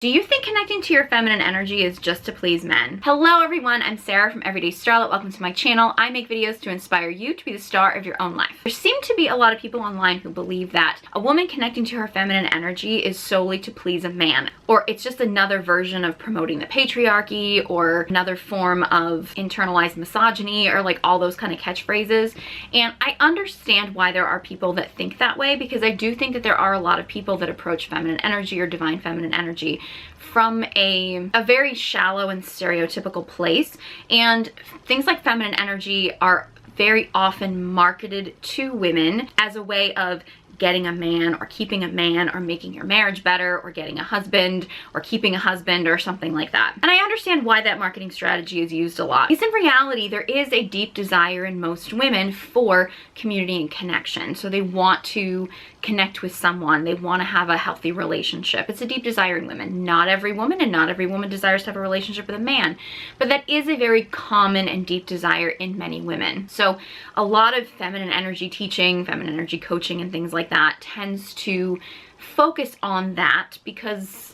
Do you think connecting to your feminine energy is just to please men? Hello everyone, I'm Sarah from Everyday Starlet. Welcome to my channel. I make videos to inspire you to be the star of your own life. There seem to be a lot of people online who believe that a woman connecting to her feminine energy is solely to please a man, or it's just another version of promoting the patriarchy, or another form of internalized misogyny, or like all those kind of catchphrases. And I understand why there are people that think that way, because I do think that there are a lot of people that approach feminine energy or divine feminine energy from a very shallow and stereotypical place. And things like feminine energy are very often marketed to women as a way of getting a man or keeping a man or making your marriage better or getting a husband or keeping a husband or something like that. And I understand why that marketing strategy is used a lot. Because in reality, there is a deep desire in most women for community and connection. So they want to connect with someone. They want to have a healthy relationship. It's a deep desire in women. Not every woman and not every woman desires to have a relationship with a man, but that is a very common and deep desire in many women. So a lot of feminine energy teaching, feminine energy coaching and things like that tends to focus on that because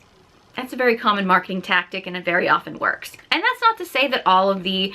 that's a very common marketing tactic and it very often works. And that's not to say that all of the,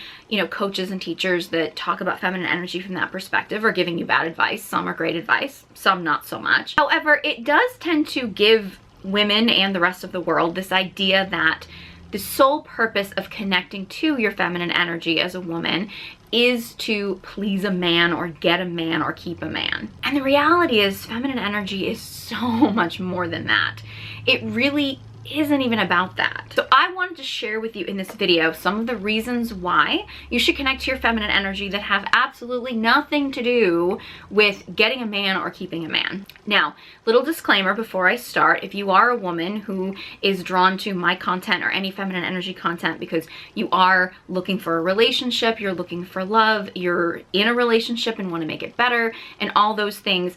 coaches and teachers that talk about feminine energy from that perspective are giving you bad advice. Some are great advice, some not so much. However, it does tend to give women and the rest of the world this idea that the sole purpose of connecting to your feminine energy as a woman is to please a man or get a man or keep a man. And the reality is feminine energy is so much more than that. It really isn't even about that. So I wanted to share with you in this video some of the reasons why you should connect to your feminine energy that have absolutely nothing to do with getting a man or keeping a man. Now, little disclaimer before I start, if you are a woman who is drawn to my content or any feminine energy content because you are looking for a relationship, you're looking for love, you're in a relationship and want to make it better, and all those things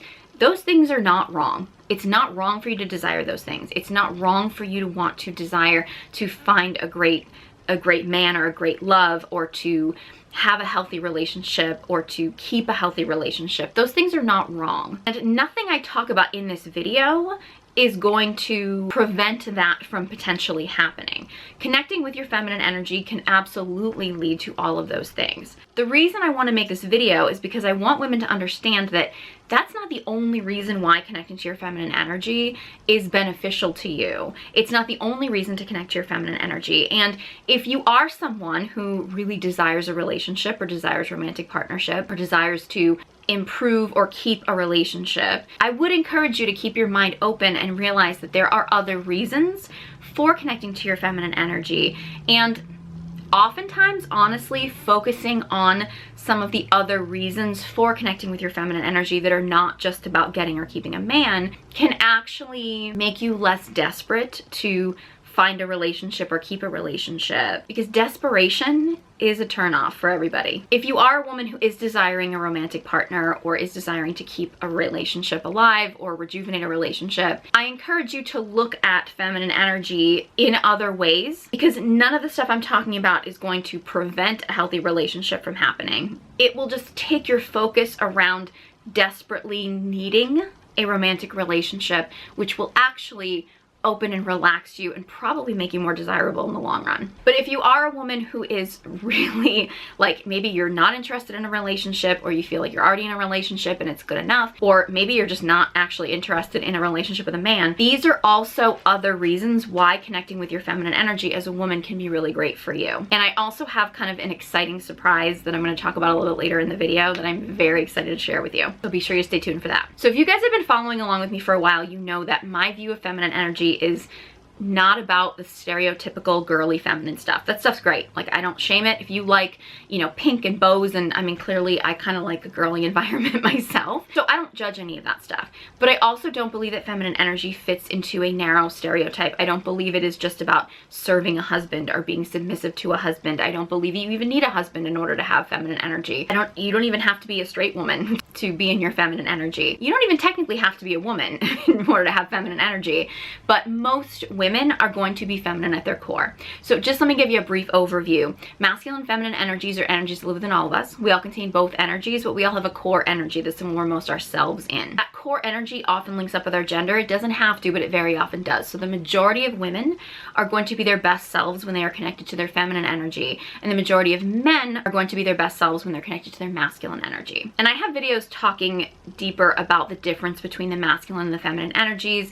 are not wrong. It's not wrong for you to desire those things. It's not wrong for you to want to desire to find a great man or a great love, or to have a healthy relationship, or to keep a healthy relationship. Those things are not wrong. And nothing I talk about in this video is going to prevent that from potentially happening. Connecting with your feminine energy can absolutely lead to all of those things. The reason I want to make this video is because I want women to understand that that's not the only reason why connecting to your feminine energy is beneficial to you. It's not the only reason to connect to your feminine energy. And if you are someone who really desires a relationship or desires romantic partnership or desires to improve or keep a relationship, I would encourage you to keep your mind open and realize that there are other reasons for connecting to your feminine energy. And oftentimes, honestly, focusing on some of the other reasons for connecting with your feminine energy that are not just about getting or keeping a man can actually make you less desperate to find a relationship or keep a relationship, because desperation is a turnoff for everybody. If you are a woman who is desiring a romantic partner or is desiring to keep a relationship alive or rejuvenate a relationship, I encourage you to look at feminine energy in other ways, because none of the stuff I'm talking about is going to prevent a healthy relationship from happening. It will just take your focus around desperately needing a romantic relationship, which will actually open and relax you and probably make you more desirable in the long run. But if you are a woman who is really like, maybe you're not interested in a relationship, or you feel like you're already in a relationship and it's good enough, or maybe you're just not actually interested in a relationship with a man, these are also other reasons why connecting with your feminine energy as a woman can be really great for you. And I also have kind of an exciting surprise that I'm going to talk about a little bit later in the video that I'm very excited to share with you. So be sure you stay tuned for that. So if you guys have been following along with me for a while, you know that my view of feminine energy is not about the stereotypical girly feminine stuff. That stuff's great. Like, I don't shame it. If you like, pink and bows, and I mean, clearly I kind of like a girly environment myself, so I don't judge any of that stuff. But I also don't believe that feminine energy fits into a narrow stereotype. I don't believe it is just about serving a husband or being submissive to a husband. I don't believe you even need a husband in order to have feminine energy. You don't even have to be a straight woman to be in your feminine energy. You don't even technically have to be a woman in order to have feminine energy, but most women women are going to be feminine at their core. So just let me give you a brief overview. Masculine and feminine energies are energies that live within all of us. We all contain both energies, but we all have a core energy that's the one we're most ourselves in. That core energy often links up with our gender. It doesn't have to, but it very often does. So the majority of women are going to be their best selves when they are connected to their feminine energy, and the majority of men are going to be their best selves when they're connected to their masculine energy. And I have videos talking deeper about the difference between the masculine and the feminine energies.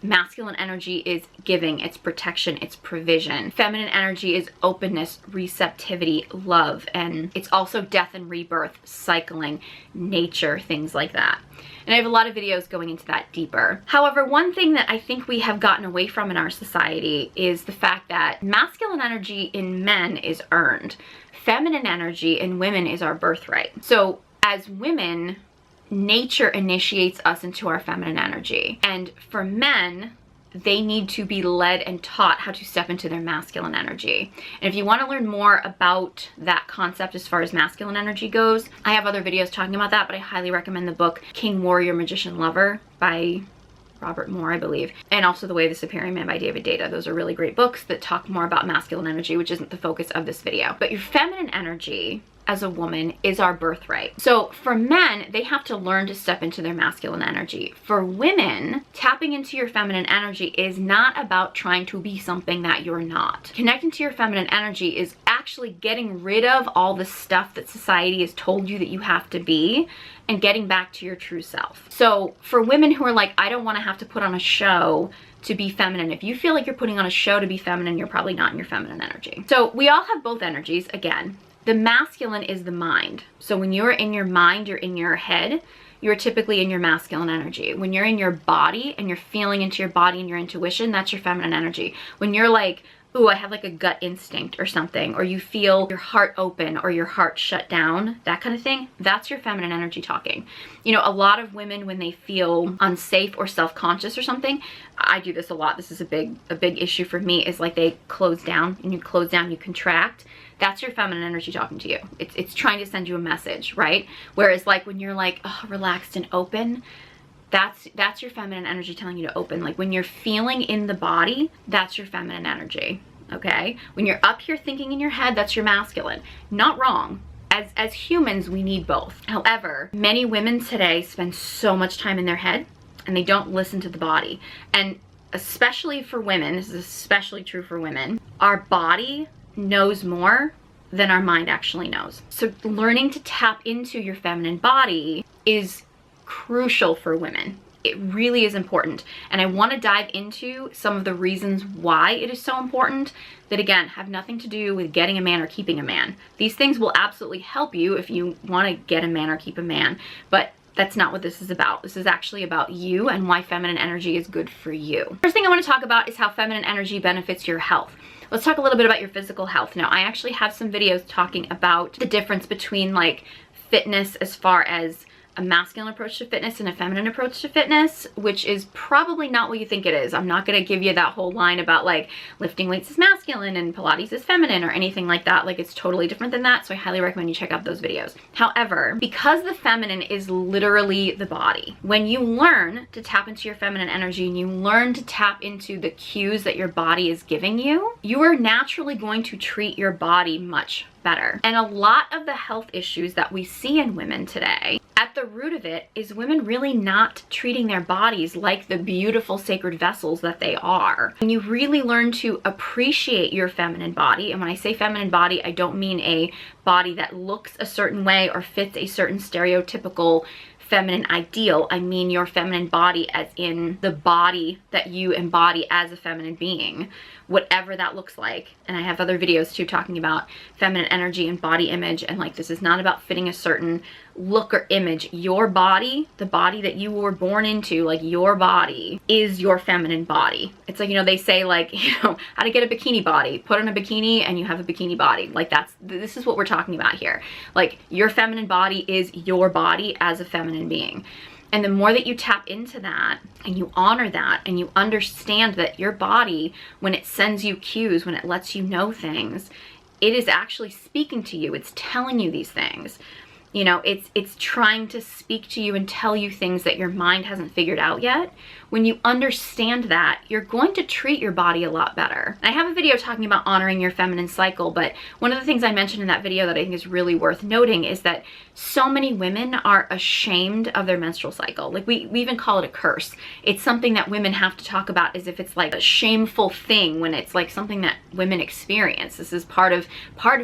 Masculine energy is giving, it's protection, it's provision. Feminine energy is openness, receptivity, love, and it's also death and rebirth, cycling, nature, things like that. And I have a lot of videos going into that deeper. However, one thing that I think we have gotten away from in our society is the fact that masculine energy in men is earned. Feminine energy in women is our birthright. So as women, nature initiates us into our feminine energy. And for men, they need to be led and taught how to step into their masculine energy. And if you want to learn more about that concept as far as masculine energy goes, I have other videos talking about that, but I highly recommend the book King, Warrior, Magician, Lover by Robert Moore, I believe, and also The Way of the Superior Man by David Data. Those are really great books that talk more about masculine energy, which isn't the focus of this video. But your feminine energy as a woman is our birthright. So for men, they have to learn to step into their masculine energy. For women, tapping into your feminine energy is not about trying to be something that you're not. Connecting to your feminine energy is actually getting rid of all the stuff that society has told you that you have to be and getting back to your true self. So for women who are like, I don't want to have to put on a show to be feminine, if you feel like you're putting on a show to be feminine, you're probably not in your feminine energy. So we all have both energies. Again, the masculine is the mind. So when you're in your mind, you're in your head, you're typically in your masculine energy. When you're in your body and you're feeling into your body and your intuition, that's your feminine energy. When you're like, ooh, I have like a gut instinct or something, or you feel your heart open or your heart shut down, that kind of thing, that's your feminine energy talking. You know, a lot of women, when they feel unsafe or self-conscious or something, I do this a lot, this is a big issue for me, is like they close down, and you close down, you contract. That's your feminine energy talking to you. It's trying to send you a message, right? Whereas like when you're like, oh, relaxed and open, that's your feminine energy telling you to open. Like when you're feeling in the body, that's your feminine energy, okay? When you're up here thinking in your head, that's your masculine. Not wrong. As humans, we need both. However, many women today spend so much time in their head and they don't listen to the body. And especially for women, this is especially true for women, our body knows more than our mind actually knows. So learning to tap into your feminine body is crucial for women. It really is important. And I want to dive into some of the reasons why it is so important that, again, have nothing to do with getting a man or keeping a man. These things will absolutely help you if you want to get a man or keep a man, but that's not what this is about. This is actually about you and why feminine energy is good for you. First thing I want to talk about is how feminine energy benefits your health. Let's talk a little bit about your physical health. Now, I actually have some videos talking about the difference between like fitness as far as a masculine approach to fitness and a feminine approach to fitness, which is probably not what you think it is. I'm not going to give you that whole line about like lifting weights is masculine and Pilates is feminine or anything like that. Like it's totally different than that. So I highly recommend you check out those videos. However, because the feminine is literally the body, when you learn to tap into your feminine energy and you learn to tap into the cues that your body is giving you, you are naturally going to treat your body much better. And a lot of the health issues that we see in women today, at the root of it is women really not treating their bodies like the beautiful sacred vessels that they are. When you really learn to appreciate your feminine body, and when I say feminine body, I don't mean a body that looks a certain way or fits a certain stereotypical feminine ideal. I mean your feminine body as in the body that you embody as a feminine being, whatever that looks like. And I have other videos too talking about feminine energy and body image, and like this is not about fitting a certain look or image. Your body, the body that you were born into, like your body is your feminine body. It's like, you know, they say like, you know, how to get a bikini body. Put on a bikini and you have a bikini body. Like this is what we're talking about here. Like your feminine body is your body as a feminine being. And the more that you tap into that and you honor that and you understand that your body, when it sends you cues, when it lets you know things, it is actually speaking to you. It's telling you these things. You know, it's trying to speak to you and tell you things that your mind hasn't figured out yet. When you understand that, you're going to treat your body a lot better. I have a video talking about honoring your feminine cycle, but one of the things I mentioned in that video that I think is really worth noting is that so many women are ashamed of their menstrual cycle. Like we even call it a curse. It's something that women have to talk about as if it's like a shameful thing, when it's like something that women experience. This is part of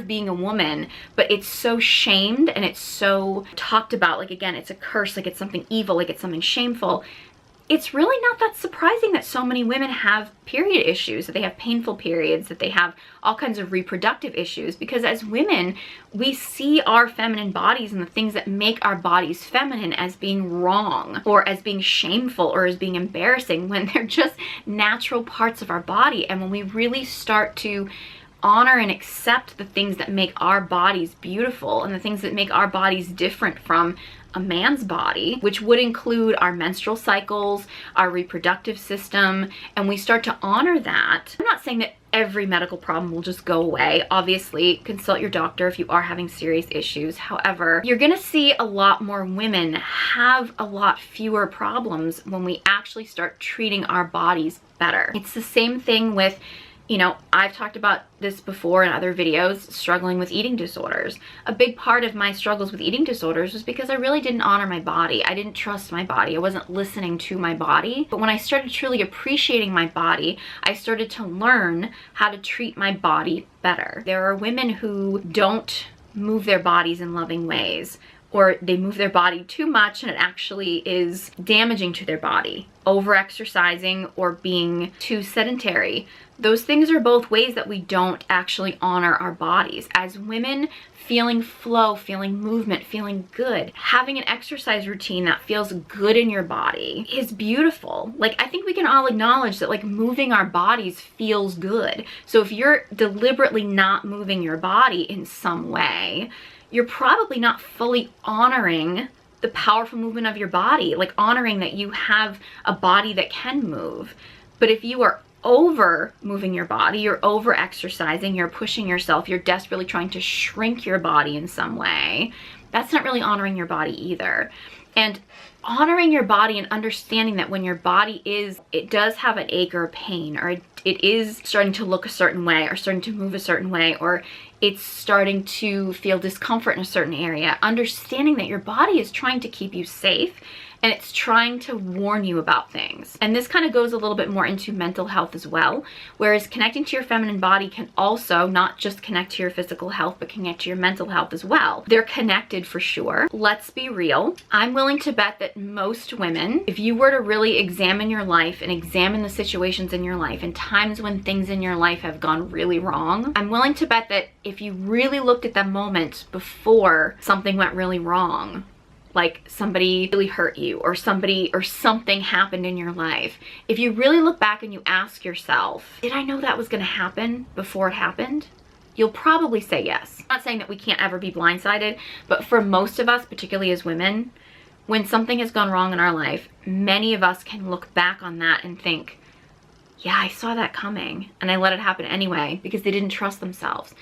being a woman, but it's so shamed and it's so talked about. Like, again, it's a curse, like it's something evil, like it's something shameful. It's really not that surprising that so many women have period issues, that they have painful periods, that they have all kinds of reproductive issues, because as women, we see our feminine bodies and the things that make our bodies feminine as being wrong, or as being shameful, or as being embarrassing, when they're just natural parts of our body. And when we really start to honor and accept the things that make our bodies beautiful and the things that make our bodies different from a man's body, which would include our menstrual cycles, our reproductive system, and we start to honor that. I'm not saying that every medical problem will just go away. Obviously, consult your doctor if you are having serious issues. However, you're gonna see a lot more women have a lot fewer problems when we actually start treating our bodies better. It's the same thing with, you know, I've talked about this before in other videos, struggling with eating disorders. A big part of my struggles with eating disorders was because I really didn't honor my body. I didn't trust my body. I wasn't listening to my body. But when I started truly appreciating my body, I started to learn how to treat my body better. There are women who don't move their bodies in loving ways, or they move their body too much and it actually is damaging to their body. Over-exercising or being too sedentary. Those things are both ways that we don't actually honor our bodies. As women, feeling flow, feeling movement, feeling good, having an exercise routine that feels good in your body is beautiful. Like, I think we can all acknowledge that, like, moving our bodies feels good. So if you're deliberately not moving your body in some way, you're probably not fully honoring the powerful movement of your body, like honoring that you have a body that can move. But if you are over moving your body, you're over exercising, you're pushing yourself, you're desperately trying to shrink your body in some way, that's not really honoring your body either. And honoring your body and understanding that when your body it does have an ache or a pain, or it is starting to look a certain way, or starting to move a certain way, or it's starting to feel discomfort in a certain area, understanding that your body is trying to keep you safe and it's trying to warn you about things. And this kind of goes a little bit more into mental health as well, whereas connecting to your feminine body can also not just connect to your physical health, but connect to your mental health as well. They're connected for sure. Let's be real. I'm willing to bet that most women, if you were to really examine your life and examine the situations in your life and times when things in your life have gone really wrong, I'm willing to bet that if you really looked at that moment before something went really wrong, like somebody really hurt you, or something happened in your life, if you really look back and you ask yourself, did I know that was gonna happen before it happened? You'll probably say yes. I'm not saying that we can't ever be blindsided, but for most of us, particularly as women, when something has gone wrong in our life, many of us can look back on that and think, yeah, I saw that coming and I let it happen anyway, because they didn't trust themselves.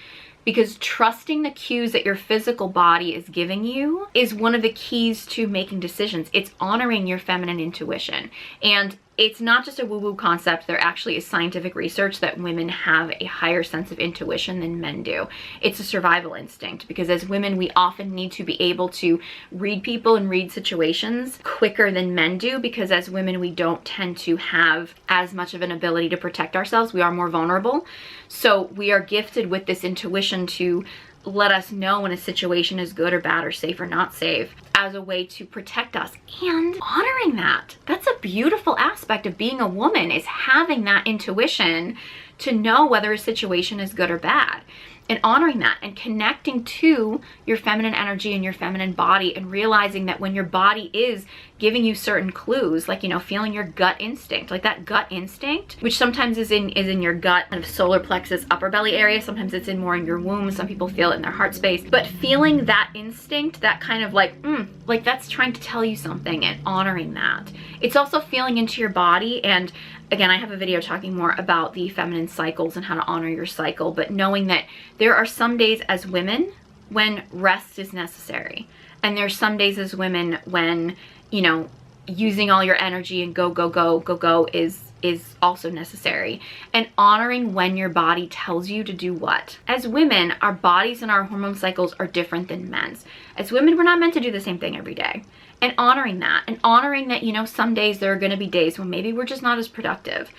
Because trusting the cues that your physical body is giving you is one of the keys to making decisions. It's honoring your feminine intuition. And it's not just a woo-woo concept. There actually is scientific research that women have a higher sense of intuition than men do. It's a survival instinct, because as women, we often need to be able to read people and read situations quicker than men do, because as women, we don't tend to have as much of an ability to protect ourselves. We are more vulnerable. So we are gifted with this intuition to let us know when a situation is good or bad or safe or not safe, as a way to protect us. And honoring that, that's a beautiful aspect of being a woman, is having that intuition to know whether a situation is good or bad. And honoring that and connecting to your feminine energy and your feminine body, and realizing that when your body is giving you certain clues, like, you know, feeling your gut instinct, like that gut instinct, which sometimes is in your gut, kind of solar plexus, upper belly area. Sometimes it's in more in your womb. Some people feel it in their heart space. But feeling that instinct, that kind of like that's trying to tell you something, and honoring that. It's also feeling into your body. And again, I have a video talking more about the feminine cycles and how to honor your cycle, but knowing that there are some days as women when rest is necessary. And there's some days as women when, you know, using all your energy and go is also necessary. And honoring when your body tells you to do what. As women, our bodies and our hormone cycles are different than men's. As women, we're not meant to do the same thing every day. And honoring that, you know, some days there are going to be days when maybe we're just not as productive.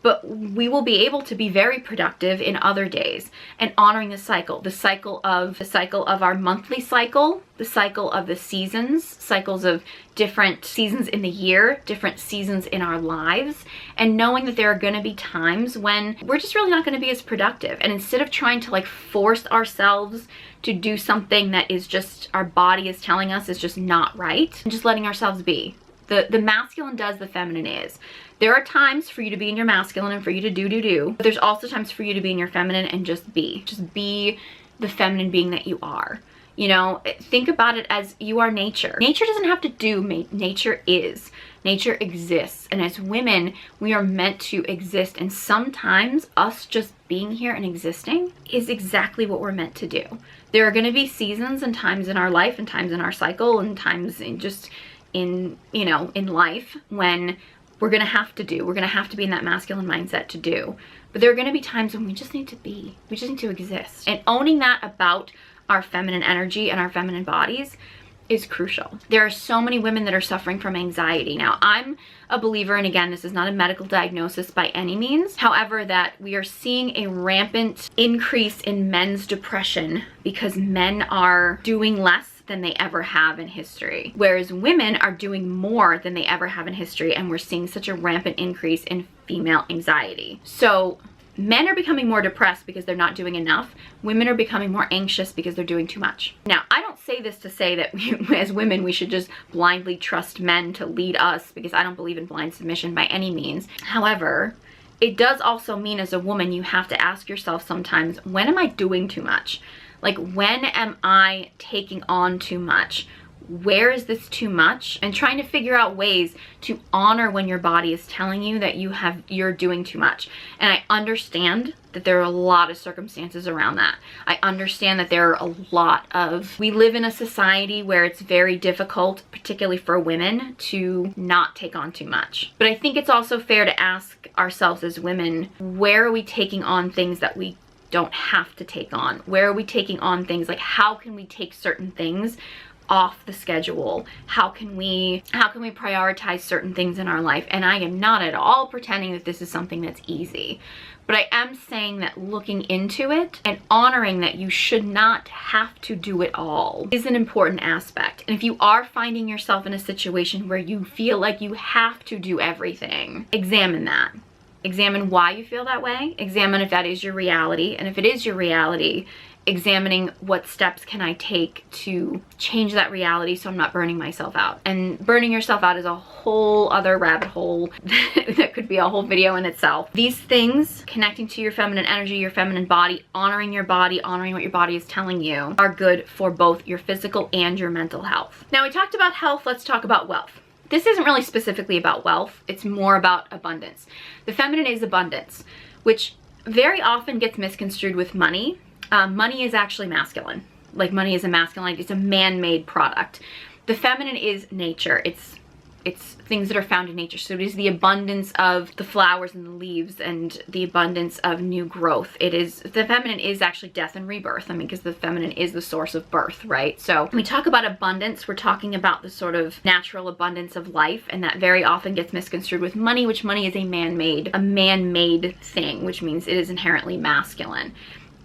But we will be able to be very productive in other days, and honoring the cycle of our monthly cycle, the cycle of the seasons, cycles of different seasons in the year, different seasons in our lives, and knowing that there are going to be times when we're just really not going to be as productive. And instead of trying to like force ourselves to do something that is just our body is telling us is just not right, and just letting ourselves be. The masculine does, the feminine is. There are times for you to be in your masculine and for you to do, but there's also times for you to be in your feminine and just be. Just be the feminine being that you are. You know, think about it as you are nature. Nature doesn't have to do, nature is. Nature exists. And as women, we are meant to exist. And sometimes us just being here and existing is exactly what we're meant to do. There are going to be seasons and times in our life and times in our cycle and times in just in, you know, in life when we're going to have to do. We're going to have to be in that masculine mindset to do. But there are going to be times when we just need to be. We just need to exist. And owning that about our feminine energy and our feminine bodies is crucial. There are so many women that are suffering from anxiety. Now, I'm a believer, and again, this is not a medical diagnosis by any means. However, that we are seeing a rampant increase in men's depression because men are doing less than they ever have in history, whereas women are doing more than they ever have in history, and we're seeing such a rampant increase in female anxiety. So men are becoming more depressed because they're not doing enough. Women are becoming more anxious because they're doing too much. Now, I don't say this to say that as women we should just blindly trust men to lead us, because I don't believe in blind submission by any means. However, it does also mean as a woman you have to ask yourself sometimes, when am I doing too much? Like, when am I taking on too much? Where is this too much? And trying to figure out ways to honor when your body is telling you that you're doing too much. And I understand that there are a lot of circumstances around that. I understand that there are we live in a society where it's very difficult, particularly for women, to not take on too much. But I think it's also fair to ask ourselves as women, where are we taking on things that we don't have to take on? Where are we taking on things? Like, how can we take certain things off the schedule? How can we prioritize certain things in our life? And I am not at all pretending that this is something that's easy, but I am saying that looking into it and honoring that you should not have to do it all is an important aspect. And if you are finding yourself in a situation where you feel like you have to do everything, examine that. Examine why you feel that way. Examine if that is your reality. And if it is your reality, examining what steps can I take to change that reality so I'm not burning myself out. And burning yourself out is a whole other rabbit hole that could be a whole video in itself. These things, connecting to your feminine energy, your feminine body, honoring your body, honoring what your body is telling you, are good for both your physical and your mental health. Now, we talked about health, let's talk about wealth. This isn't really specifically about wealth, it's more about abundance. The feminine is abundance, which very often gets misconstrued with money. Money is actually masculine. Like, money is a masculine, it's a man-made product. The feminine is nature. It's things that are found in nature. So it is the abundance of the flowers and the leaves and the abundance of new growth. The feminine is actually death and rebirth. I mean, because the feminine is the source of birth, right? So when we talk about abundance, we're talking about the sort of natural abundance of life, and that very often gets misconstrued with money, which money is a man-made thing, which means it is inherently masculine.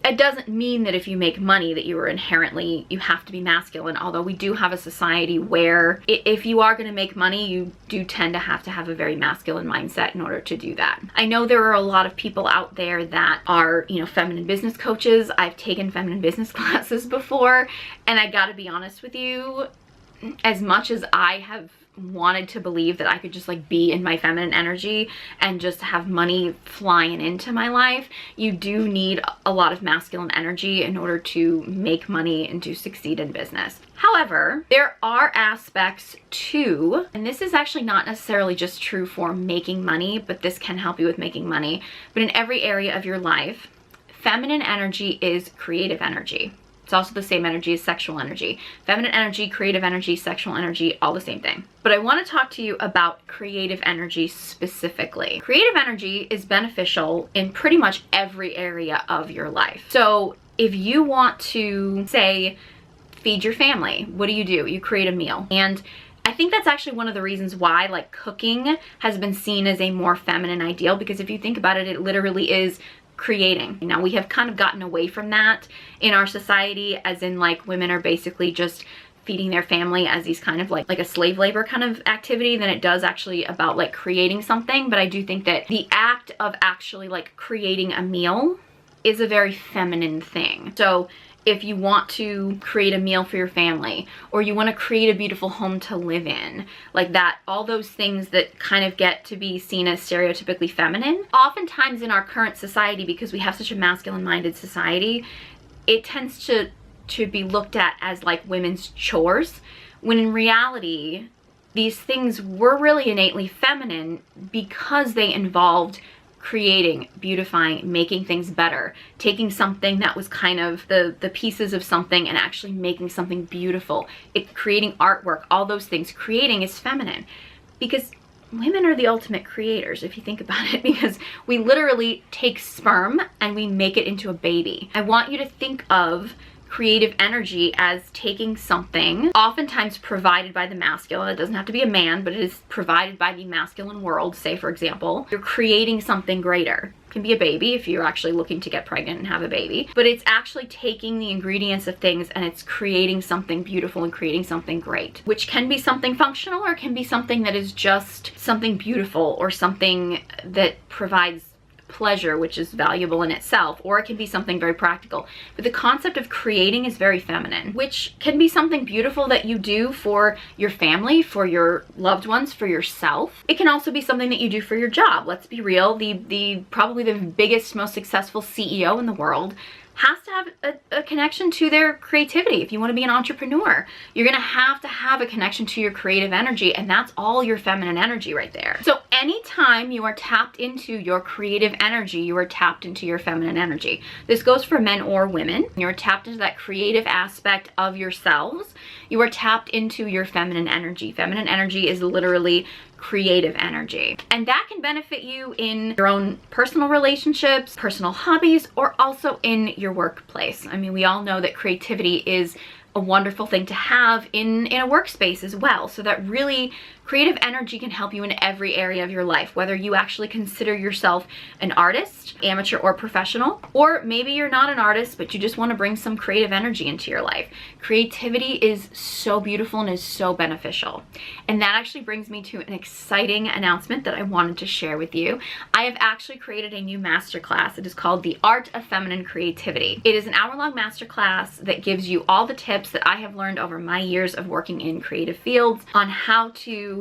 It doesn't mean that if you make money that you have to be masculine, although we do have a society where if you are going to make money, you do tend to have a very masculine mindset in order to do that. I know there are a lot of people out there that are, you know, feminine business coaches. I've taken feminine business classes before, and I gotta be honest with you, as much as I have wanted to believe that I could just like be in my feminine energy and just have money flying into my life, you do need a lot of masculine energy in order to make money and to succeed in business. However, there are aspects too, and this is actually not necessarily just true for making money, but this can help you with making money, but in every area of your life, feminine energy is creative energy. It's also the same energy as sexual energy. Feminine energy, creative energy, sexual energy, all the same thing. But I want to talk to you about creative energy specifically. Creative energy is beneficial in pretty much every area of your life. So if you want to, say, feed your family, what do? You create a meal. And I think that's actually one of the reasons why like cooking has been seen as a more feminine ideal, because if you think about it, it literally is creating. Now we have kind of gotten away from that in our society, as in like women are basically just feeding their family as these kind of like a slave labor kind of activity than it does actually about like creating something. But I do think that the act of actually like creating a meal is a very feminine thing. So if you want to create a meal for your family, or you want to create a beautiful home to live in, like that, all those things that kind of get to be seen as stereotypically feminine, oftentimes in our current society, because we have such a masculine-minded society, it tends to be looked at as like women's chores, when in reality, these things were really innately feminine because they involved creating, beautifying, making things better, taking something that was kind of the pieces of something and actually making something beautiful, creating artwork, all those things. Creating is feminine because women are the ultimate creators, if you think about it, because we literally take sperm and we make it into a baby. I want you to think of creative energy as taking something oftentimes provided by the masculine. It doesn't have to be a man, but it is provided by the masculine world. Say, for example, you're creating something greater. It can be a baby if you're actually looking to get pregnant and have a baby, but it's actually taking the ingredients of things and it's creating something beautiful and creating something great, which can be something functional or it can be something that is just something beautiful or something that provides pleasure, which is valuable in itself, or it can be something very practical. But the concept of creating is very feminine, which can be something beautiful that you do for your family, for your loved ones, for yourself. It can also be something that you do for your job. Let's be real, probably the biggest, most successful CEO in the world has to have a connection to their creativity. If you want to be an entrepreneur, you're going to have a connection to your creative energy, and that's all your feminine energy right there. So anytime you are tapped into your creative energy, you are tapped into your feminine energy. This goes for men or women. You're tapped into that creative aspect of yourselves. You are tapped into your feminine energy. Feminine energy is literally creative energy, and that can benefit you in your own personal relationships, personal hobbies, or also in your workplace. I mean, we all know that creativity is a wonderful thing to have in a workspace as well. So that really creative energy can help you in every area of your life, whether you actually consider yourself an artist, amateur or professional, or maybe you're not an artist, but you just want to bring some creative energy into your life. Creativity is so beautiful and is so beneficial. And that actually brings me to an exciting announcement that I wanted to share with you. I have actually created a new masterclass. It is called The Art of Feminine Creativity. It is an hour-long masterclass that gives you all the tips that I have learned over my years of working in creative fields on how to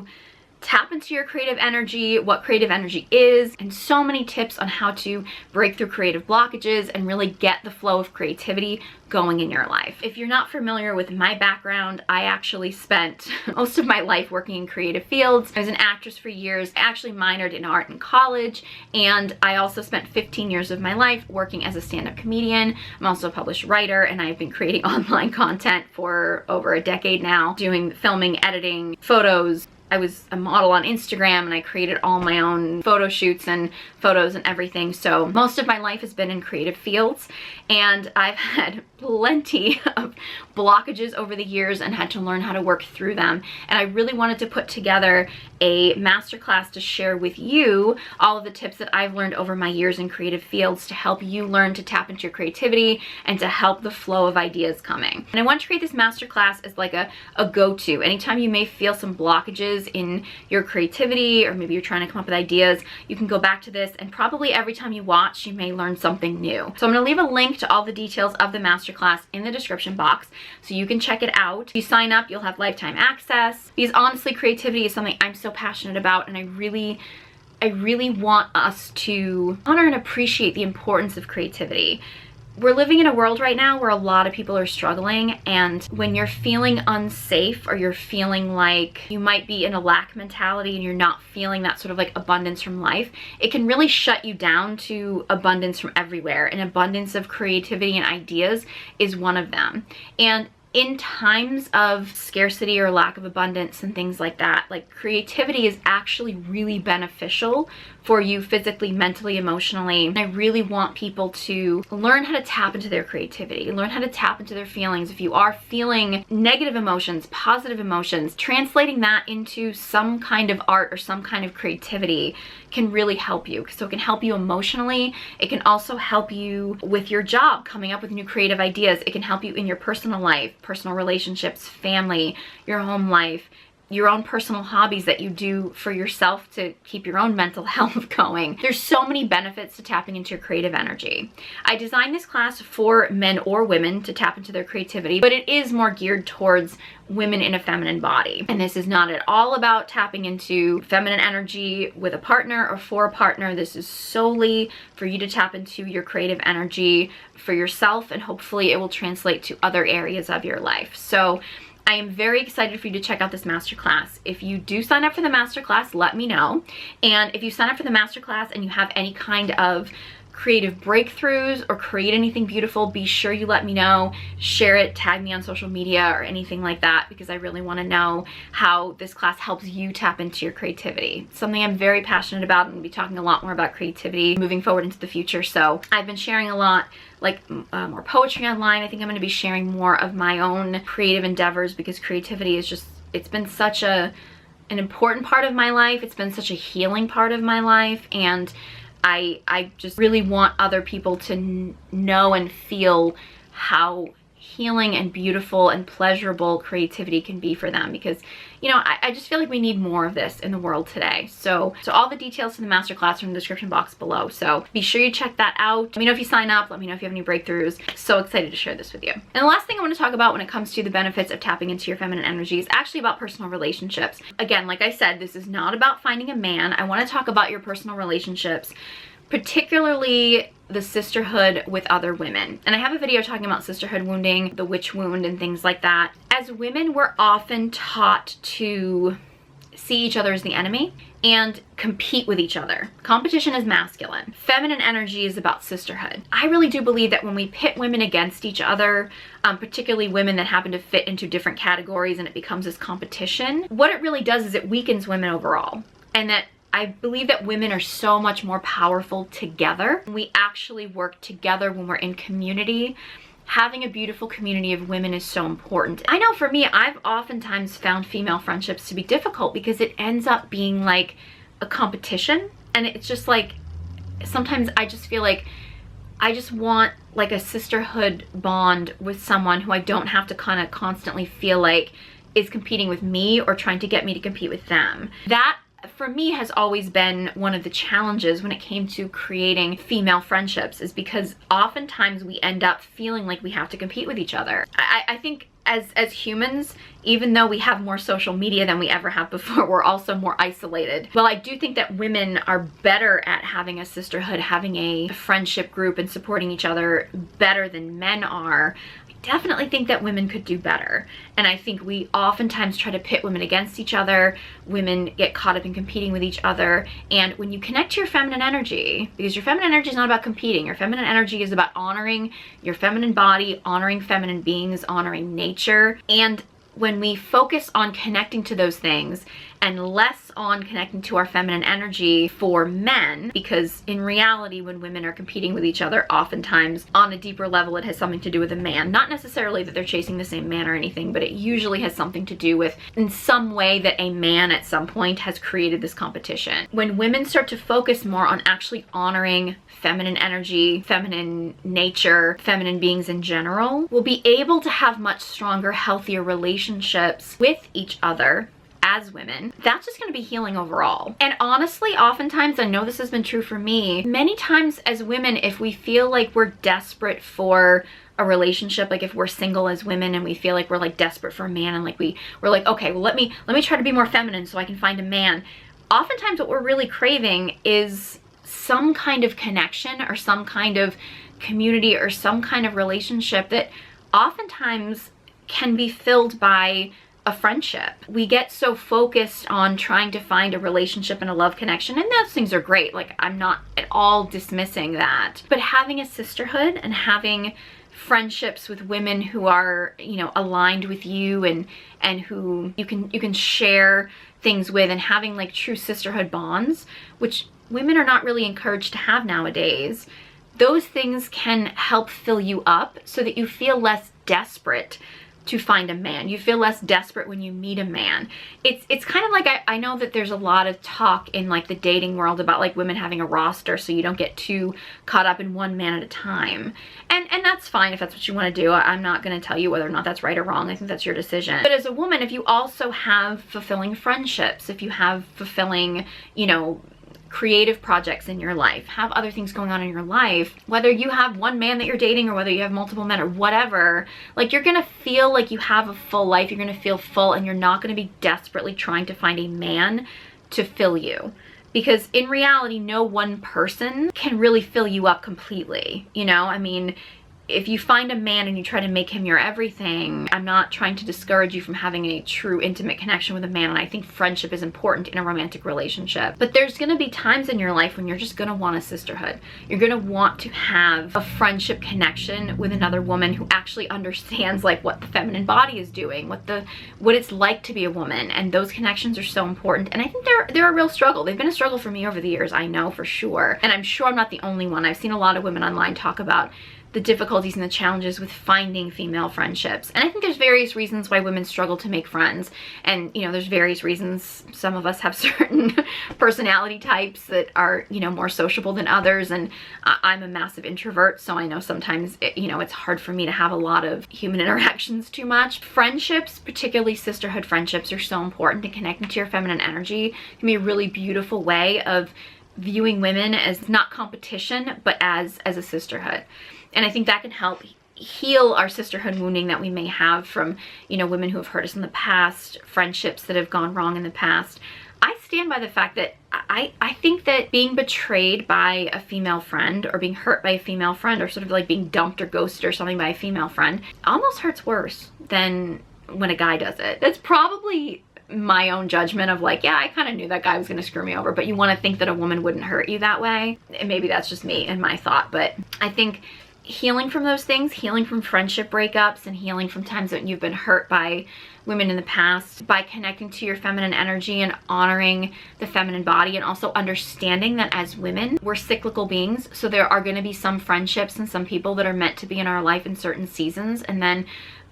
tap into your creative energy, what creative energy is, and so many tips on how to break through creative blockages and really get the flow of creativity going in your life. If you're not familiar with my background, I actually spent most of my life working in creative fields. I was an actress for years. I actually minored in art in college, and I also spent 15 years of my life working as a stand-up comedian. I'm also a published writer, and I've been creating online content for over a decade now, doing filming, editing, photos. I was a model on Instagram, and I created all my own photo shoots and photos and everything. So most of my life has been in creative fields, and I've had plenty of blockages over the years and had to learn how to work through them. And I really wanted to put together a masterclass to share with you all of the tips that I've learned over my years in creative fields to help you learn to tap into your creativity and to help the flow of ideas coming. And I want to create this masterclass as like a go-to. Anytime you may feel some blockages in your creativity, or maybe you're trying to come up with ideas, you can go back to this, and probably every time you watch, you may learn something new. So I'm going to leave a link to all the details of the masterclass in the description box so you can check it out. If you sign up, you'll have lifetime access, because honestly, creativity is something I'm so passionate about, and I really want us to honor and appreciate the importance of creativity. we're living in a world right now where a lot of people are struggling, and when you're feeling unsafe or you're feeling like you might be in a lack mentality and you're not feeling that sort of like abundance from life, it can really shut you down to abundance from everywhere. And abundance of creativity and ideas is one of them. And in times of scarcity or lack of abundance and things like that, like creativity is actually really beneficial for you physically, mentally, emotionally. And I really want people to learn how to tap into their creativity, learn how to tap into their feelings. If you are feeling negative emotions, positive emotions, translating that into some kind of art or some kind of creativity can really help you. So it can help you emotionally. It can also help you with your job, coming up with new creative ideas. It can help you in your personal life, personal relationships, family, your home life, your own personal hobbies that you do for yourself to keep your own mental health going. There's so many benefits to tapping into your creative energy. I designed this class for men or women to tap into their creativity, but it is more geared towards women in a feminine body. And this is not at all about tapping into feminine energy with a partner or for a partner. This is solely for you to tap into your creative energy for yourself, and hopefully it will translate to other areas of your life. So I am very excited for you to check out this masterclass. If you do sign up for the masterclass, let me know. And if you sign up for the masterclass and you have any kind of creative breakthroughs or create anything beautiful, be sure you let me know, share it, tag me on social media or anything like that, because I really want to know how this class helps you tap into your creativity. It's something I'm very passionate about, and we'll be talking a lot more about creativity moving forward into the future. So I've been sharing a lot, like more poetry online. I think I'm going to be sharing more of my own creative endeavors, because creativity is just, it's been such an important part of my life. It's been such a healing part of my life, and I just really want other people to know and feel how healing and beautiful and pleasurable creativity can be for them, because you know, I just feel like we need more of this in the world today. So all the details to the masterclass are in the description box below, so be sure you check that out. Let me know if you sign up, let me know if you have any breakthroughs. So excited to share this with you. And the last thing I want to talk about when it comes to the benefits of tapping into your feminine energy is actually about personal relationships. Again, like I said, this is not about finding a man. I want to talk about your personal relationships, particularly the sisterhood with other women. And I have a video talking about sisterhood wounding, the witch wound, and things like that. As women, we're often taught to see each other as the enemy and compete with each other. Competition is masculine. Feminine energy is about sisterhood. I really do believe that when we pit women against each other, particularly women that happen to fit into different categories, and it becomes this competition, what it really does is it weakens women overall. And that I believe that women are so much more powerful together. We actually work together when we're in community. Having a beautiful community of women is so important. I know for me, I've oftentimes found female friendships to be difficult because it ends up being like a competition. And it's just like, sometimes I just feel like I just want like a sisterhood bond with someone who I don't have to kind of constantly feel like is competing with me or trying to get me to compete with them. That for me has always been one of the challenges when it came to creating female friendships, is because oftentimes we end up feeling like we have to compete with each other. I think as humans, even though we have more social media than we ever have before, we're also more isolated. Well, I do think that women are better at having a sisterhood, having a friendship group, and supporting each other better than men are. Definitely think that women could do better. And I think we oftentimes try to pit women against each other. Women get caught up in competing with each other. And when you connect to your feminine energy, because your feminine energy is not about competing, your feminine energy is about honoring your feminine body, honoring feminine beings, honoring nature. And when we focus on connecting to those things and less on connecting to our feminine energy for men, because in reality, when women are competing with each other, oftentimes on a deeper level, it has something to do with a man. Not necessarily that they're chasing the same man or anything, but it usually has something to do with in some way that a man at some point has created this competition. When women start to focus more on actually honoring feminine energy, feminine nature, feminine beings in general, we'll be able to have much stronger, healthier relationships with each other as women. That's just going to be healing overall. And honestly, oftentimes, I know this has been true for me, many times as women, if we feel like we're desperate for a relationship, like if we're single as women and we feel like we're like desperate for a man, and like we're like, okay, well let me try to be more feminine so I can find a man. Oftentimes what we're really craving is some kind of connection or some kind of community or some kind of relationship that oftentimes can be filled by a friendship. We get so focused on trying to find a relationship and a love connection, and those things are great. Like, I'm not at all dismissing that. But having a sisterhood and having friendships with women who are, you know, aligned with you and who you can share things with, and having like true sisterhood bonds, which women are not really encouraged to have nowadays, those things can help fill you up so that you feel less desperate to find a man. You feel less desperate when you meet a man. It's kind of like, I know that there's a lot of talk in like the dating world about like women having a roster so you don't get too caught up in one man at a time. And that's fine if that's what you want to do. I'm not going to tell you whether or not that's right or wrong. I think that's your decision. But as a woman, if you also have fulfilling friendships, if you have fulfilling, you know, creative projects in your life, have other things going on in your life, whether you have one man that you're dating or whether you have multiple men or whatever, like, you're gonna feel like you have a full life, you're gonna feel full, and you're not gonna be desperately trying to find a man to fill you. Because in reality, no one person can really fill you up completely, you know? I mean, if you find a man and you try to make him your everything, I'm not trying to discourage you from having a true intimate connection with a man, and I think friendship is important in a romantic relationship. But there's gonna be times in your life when you're just gonna want a sisterhood. You're gonna want to have a friendship connection with another woman who actually understands like what the feminine body is doing, what it's like to be a woman, and those connections are so important. And I think they're a real struggle. They've been a struggle for me over the years, I know for sure. And I'm sure I'm not the only one. I've seen a lot of women online talk about the difficulties and the challenges with finding female friendships. And I think there's various reasons why women struggle to make friends. And, you know, there's various reasons. Some of us have certain personality types that are, you know, more sociable than others. And I'm a massive introvert, so I know sometimes, you know, it's hard for me to have a lot of human interactions too much. Friendships, particularly sisterhood friendships, are so important to connecting to your feminine energy. It can be a really beautiful way of viewing women as not competition, but as a sisterhood. And I think that can help heal our sisterhood wounding that we may have from, you know, women who have hurt us in the past, friendships that have gone wrong in the past. I stand by the fact that I think that being betrayed by a female friend, or being hurt by a female friend, or sort of like being dumped or ghosted or something by a female friend, almost hurts worse than when a guy does it. That's probably my own judgment of like, yeah, I kind of knew that guy was going to screw me over, but you want to think that a woman wouldn't hurt you that way. And maybe that's just me and my thought, but I think healing from those things, healing from friendship breakups, and healing from times that you've been hurt by women in the past, by connecting to your feminine energy and honoring the feminine body, and also understanding that as women, we're cyclical beings. So there are going to be some friendships and some people that are meant to be in our life in certain seasons, and then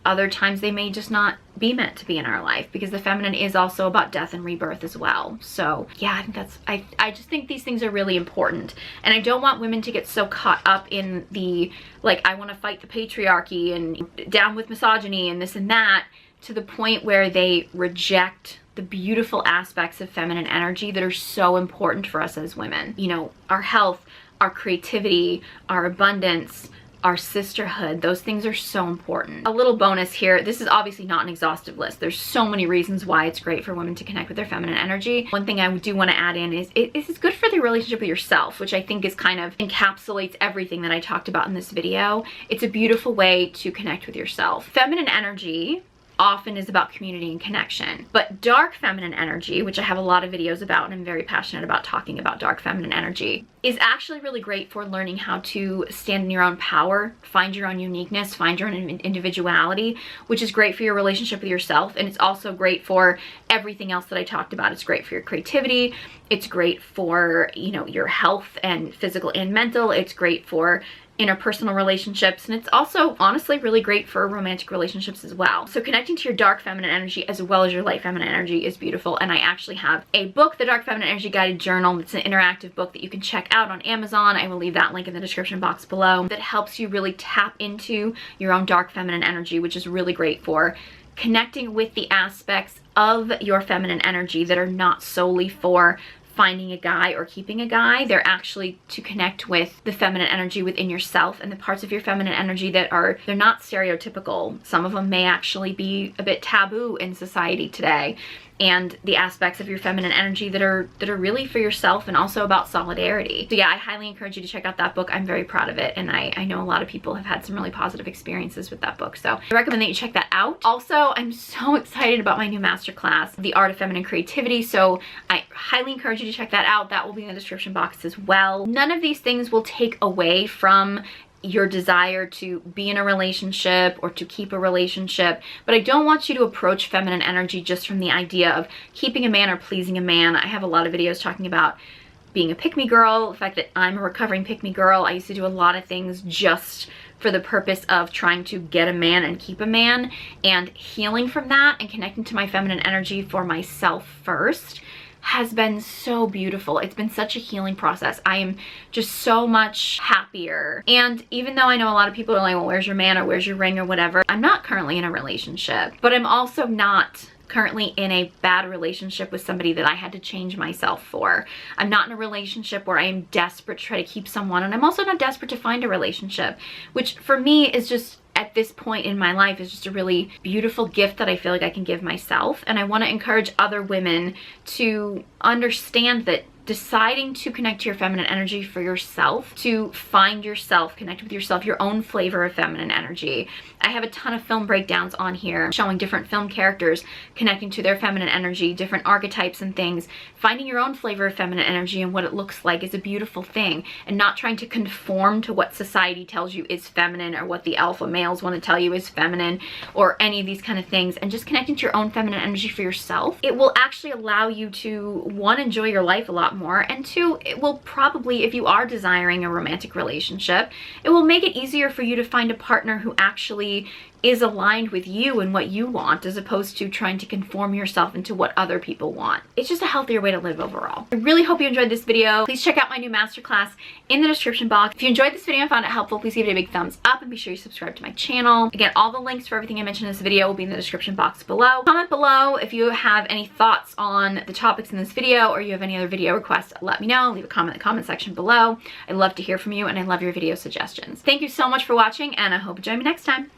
other times they may just not be meant to be in our life, because the feminine is also about death and rebirth as well. So yeah, I think that's, I just think these things are really important. And I don't want women to get so caught up in the, like, I want to fight the patriarchy and down with misogyny and this and that, to the point where they reject the beautiful aspects of feminine energy that are so important for us as women. You know, our health, our creativity, our abundance, our sisterhood, those things are so important. A little bonus here, this is obviously not an exhaustive list. There's so many reasons why it's great for women to connect with their feminine energy. One thing I do want to add in is it's good for the relationship with yourself, which I think is kind of encapsulates everything that I talked about in this video. It's a beautiful way to connect with yourself. Feminine energy often is about community and connection, but dark feminine energy, which I have a lot of videos about and I'm very passionate about talking about dark feminine energy, is actually really great for learning how to stand in your own power, find your own uniqueness, find your own individuality, which is great for your relationship with yourself. And it's also great for everything else that I talked about. It's great for your creativity. It's great for, you know, your health and physical and mental. It's great for interpersonal relationships, and it's also honestly really great for romantic relationships as well. So connecting to your dark feminine energy as well as your light feminine energy is beautiful. And I actually have a book, the Dark Feminine Energy Guided Journal. It's an interactive book that you can check out on Amazon. I will leave that link in the description box below, that helps you really tap into your own dark feminine energy, which is really great for connecting with the aspects of your feminine energy that are not solely for finding a guy or keeping a guy. They're actually to connect with the feminine energy within yourself, and the parts of your feminine energy that are, they're not stereotypical. Some of them may actually be a bit taboo in society today. and the aspects of your feminine energy that are really for yourself and also about solidarity. So yeah, I highly encourage you to check out that book. I'm very proud of it, and I know a lot of people have had some really positive experiences with that book, so I recommend that you check that out. Also, I'm so excited about my new masterclass, The Art of Feminine Creativity, so I highly encourage you to check that out. That will be in the description box as well. None of these things will take away from your desire to be in a relationship or to keep a relationship, but I don't want you to approach feminine energy just from the idea of keeping a man or pleasing a man. I have a lot of videos talking about being a pick-me girl, the fact that I'm a recovering pick-me girl. I used to do a lot of things just for the purpose of trying to get a man and keep a man, and healing from that and connecting to my feminine energy for myself first has been so beautiful. It's been such a healing process. I am just so much happier. And even though I know a lot of people are like, well, where's your man or where's your ring or whatever, I'm not currently in a relationship, but I'm also not currently in a bad relationship with somebody that I had to change myself for. I'm not in a relationship where I am desperate to try to keep someone, and I'm also not desperate to find a relationship, which for me is just, at this point in my life, is just a really beautiful gift that I feel like I can give myself. And I want to encourage other women to understand that deciding to connect to your feminine energy for yourself, to find yourself, connect with yourself, your own flavor of feminine energy. I have a ton of film breakdowns on here showing different film characters connecting to their feminine energy, different archetypes and things. Finding your own flavor of feminine energy and what it looks like is a beautiful thing, and not trying to conform to what society tells you is feminine or what the alpha males want to tell you is feminine or any of these kind of things, and just connecting to your own feminine energy for yourself. It will actually allow you to, one, enjoy your life a lot more, and two, it will probably, if you are desiring a romantic relationship, it will make it easier for you to find a partner who actually is aligned with you and what you want, as opposed to trying to conform yourself into what other people want. It's just a healthier way to live overall. I really hope you enjoyed this video. Please check out my new masterclass in the description box. If you enjoyed this video and found it helpful, please give it a big thumbs up and be sure you subscribe to my channel. Again, all the links for everything I mentioned in this video will be in the description box below. Comment below if you have any thoughts on the topics in this video, or you have any other video requests, let me know. Leave a comment in the comment section below. I love to hear from you, and I love your video suggestions. Thank you so much for watching, and I hope you join me next time.